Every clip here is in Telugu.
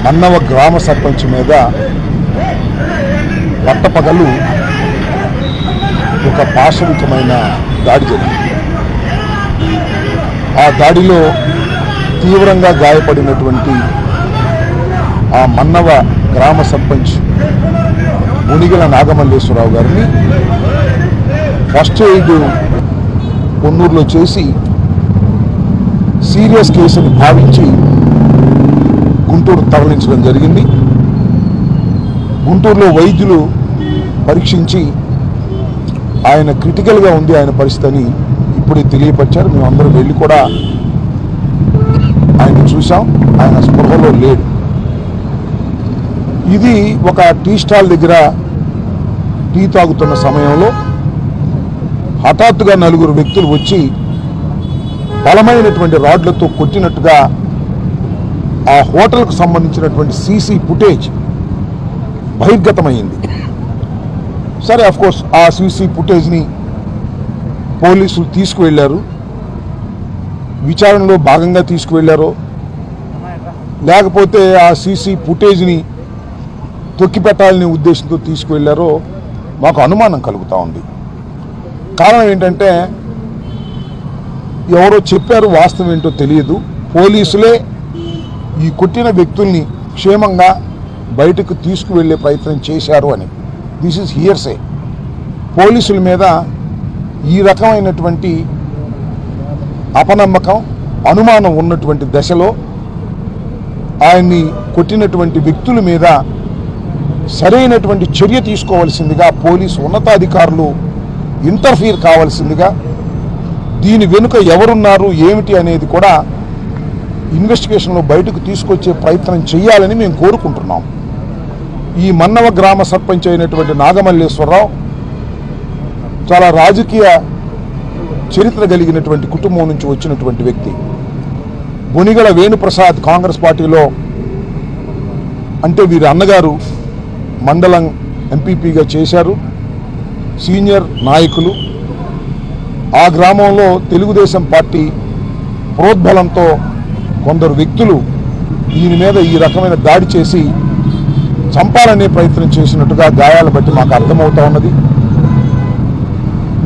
మన్నవ గ్రామ సర్పంచ్ మీద పట్టపగలు ఒక పాశవికమైన దాడి జరిగింది. ఆ దాడిలో తీవ్రంగా గాయపడినటువంటి ఆ మన్నవ గ్రామ సర్పంచ్ మునిగల నాగమల్లేశ్వరరావు గారిని ఫస్ట్ ఎయిడ్ పొన్నూరులో చేసి సీరియస్ కేసుని భావించి గుంటూరు తరలించడం జరిగింది. గుంటూరులో వైద్యులు పరీక్షించి ఆయన క్రిటికల్గా ఉంది ఆయన పరిస్థితి అని ఇప్పుడే తెలియపరిచారు. మేమందరం వెళ్ళి కూడా ఆయన చూసాం. ఆయన స్పృహలో లేడు. ఇది ఒక టీ స్టాల్ దగ్గర టీ తాగుతున్న సమయంలో హఠాత్తుగా 4 వ్యక్తులు వచ్చి బలమైనటువంటి రాడ్లతో కొట్టినట్టుగా ఆ హోటల్కు సంబంధించినటువంటి సీసీ ఫుటేజ్ బహిర్గతమైంది. సరే, అఫ్కోర్స్ ఆ సీసీ ఫుటేజ్ని పోలీసులు తీసుకువెళ్ళారు. విచారణలో భాగంగా తీసుకువెళ్ళారో లేకపోతే ఆ సీసీ ఫుటేజ్ని తొక్కిపెట్టాలనే ఉద్దేశంతో తీసుకువెళ్ళారో మాకు అనుమానం కలుగుతూ ఉంది. కారణం ఏంటంటే ఎవరో చెప్పారు, వాస్తవం ఏంటో తెలియదు. పోలీసులే ఈ కొట్టిన వ్యక్తుల్ని క్షేమంగా బయటకు తీసుకువెళ్ళే ప్రయత్నం చేశారు అని. This is hearsay. పోలీసుల మీద ఈ రకమైనటువంటి అపనమ్మకం, అనుమానం ఉన్నటువంటి దశలో ఆయన్ని కొట్టినటువంటి వ్యక్తుల మీద సరైనటువంటి చర్య తీసుకోవాల్సిందిగా పోలీసు ఉన్నతాధికారులు ఇంటర్ఫీర్ కావాల్సిందిగా, దీని వెనుక ఎవరున్నారు ఏమిటి అనేది కూడా ఇన్వెస్టిగేషన్లో బయటకు తీసుకొచ్చే ప్రయత్నం చేయాలని మేము కోరుకుంటున్నాం. ఈ మన్నవ గ్రామ సర్పంచ్ అయినటువంటి నాగమల్లేశ్వరరావు చాలా రాజకీయ చరిత్ర కలిగినటువంటి కుటుంబం నుంచి వచ్చినటువంటి వ్యక్తి. బొనిగల వేణుప్రసాద్ కాంగ్రెస్ పార్టీలో, అంటే వీరి అన్నగారు మండలం ఎంపీపీగా చేశారు, సీనియర్ నాయకులు. ఆ గ్రామంలో తెలుగుదేశం పార్టీ ప్రోద్బలంతో కొందరు వ్యక్తులు ఈయన మీద ఈ రకమైన దాడి చేసి చంపాలనే ప్రయత్నం చేసినట్టుగా గాయాలు బట్టి మాకు అర్థమవుతా ఉన్నది.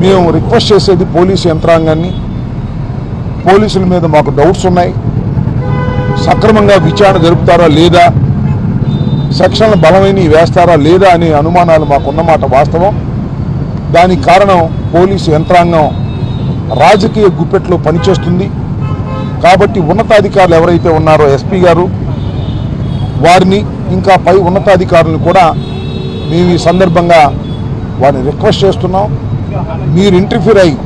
మేము రిక్వెస్ట్ చేసేది పోలీసు యంత్రాంగాన్ని, పోలీసుల మీద మాకు డౌట్స్ ఉన్నాయి. సక్రమంగా విచారణ జరుపుతారా లేదా, సెక్షన్ల బలమైన వేస్తారా లేదా అనే అనుమానాలు మాకున్నమాట వాస్తవం. దానికి కారణం పోలీసు యంత్రాంగం రాజకీయ గుప్పెట్లో పనిచేస్తుంది. కాబట్టి ఉన్నతాధికారులు ఎవరైతే ఉన్నారో ఎస్పీ గారు, వారిని ఇంకా పై ఉన్నతాధికారులను కూడా మేము ఈ సందర్భంగా వారిని రిక్వెస్ట్ చేస్తున్నాం. మీరు ఇంటర్ఫీర్ అయ్యి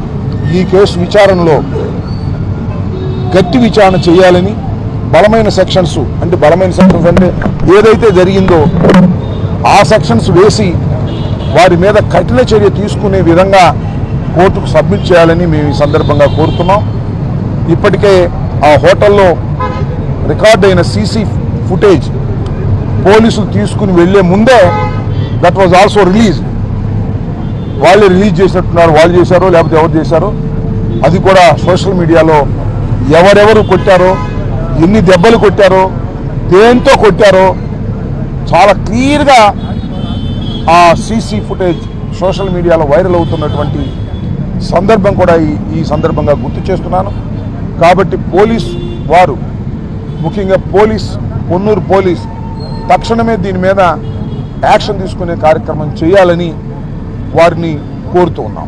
ఈ కేసు విచారణలో గట్టి విచారణ చేయాలని, బలమైన సెక్షన్స్ అంటే ఏదైతే జరిగిందో ఆ సెక్షన్స్ వేసి వారి మీద కఠిన చర్య తీసుకునే విధంగా కోర్టుకు సబ్మిట్ చేయాలని మేము ఈ సందర్భంగా కోరుతున్నాం. ఇప్పటికే ఆ హోటల్లో రికార్డ్ అయిన సీసీ ఫుటేజ్ పోలీసులు తీసుకుని వెళ్లే ముందే దట్ వాజ్ ఆల్సో రిలీజ్. వాళ్ళే రిలీజ్ చేసినట్టున్నారు. వాళ్ళు చేశారో లేకపోతే ఎవరు చేశారో అది కూడా సోషల్ మీడియాలో ఎవరెవరు కొట్టారో, ఎన్ని దెబ్బలు కొట్టారో, దేంతో కొట్టారో చాలా క్లియర్గా ఆ సీసీ ఫుటేజ్ సోషల్ మీడియాలో వైరల్ అవుతున్నటువంటి సందర్భం కూడా ఈ సందర్భంగా గుర్తు చేస్తున్నాను. కాబట్టి పోలీస్ వారు, ముఖ్యంగా పొన్నూరు పోలీస్ తక్షణమే దీని మీద యాక్షన్ తీసుకునే కార్యక్రమం చేయాలని వారిని కోరుతూ ఉన్నాం.